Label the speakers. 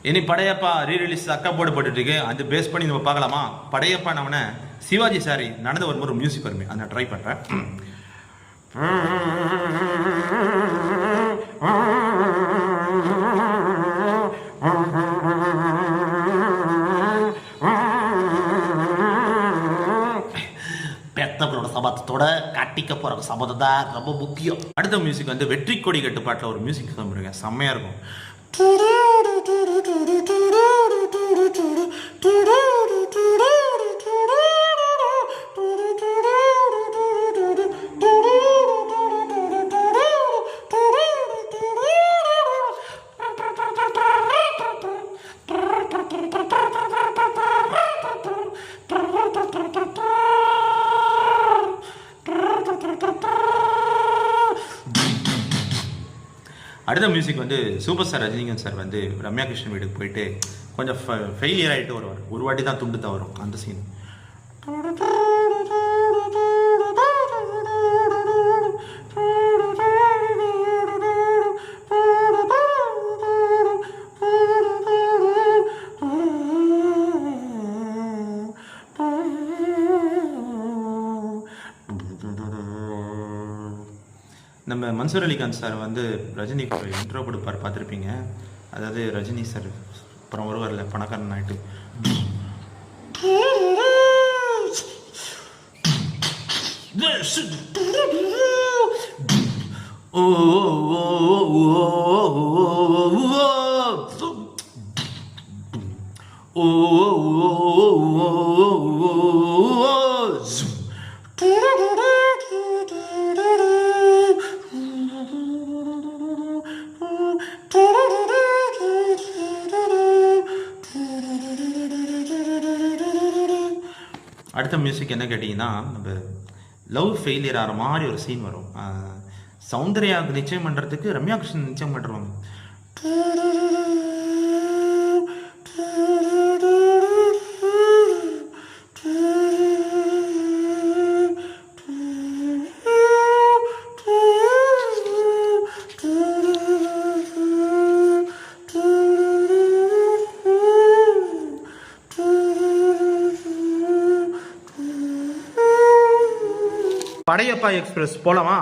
Speaker 1: இனி படையப்பா ரீரிலீஸ் அக்கா போர்டு போட்டுட்டு இருக்கு. அது பேஸ் பண்ணி நம்ம பார்க்கலாமா? படையப்பா நம்மன சிவாஜி சாரி நடந்த ஒரு மியூசிக் வருமே, அதை நான் ட்ரை பண்ணுறேன். பெத்தவங்களோட சபதத்தோட கட்டிக்க போற சபதம் தான் ரொம்ப முக்கியம். அடுத்த மியூசிக் வந்து வெற்றி கொடி கட்டுப்பாட்டில் ஒரு மியூசிக் சொல்லுங்க, செம்மையா இருக்கும். அடுத்த மியூசிக் வந்து சூப்பர் ஸ்டார் ரஜினிகாந்த் சார் வந்து ரம்யா கிருஷ்ணன் வீட்டுக்கு போயிட்டு கொஞ்சம் ஃபெயிலியர் ஆகிட்டு வருவார். ஒரு வாட்டி தான் துண்டு தவறும் அந்த சீன். நம்ம மன்சூர் அலிகான் சார் வந்து ரஜினிக்கு ஒரு இன்ட்ரோ கொடுப்பார், பார்த்துருப்பீங்க. அதாவது ரஜினி சார் அப்புறம் வருவார்ல பணக்காரன் ஆகிட்டு, அடுத்த மியூசிக் என்ன கேட்டிங்கன்னா, நம்ம லவ் ஃபெயிலியர் ஆகிற மாதிரி ஒரு சீன் வரும். சௌந்தர்யாவுக்கு நிச்சயம் பண்ணுறதுக்கு ரம்யா கிருஷ்ணன் நிச்சயம் பண்ணுறாங்க. படையப்பா எக்ஸ்பிரஸ் போலாமா?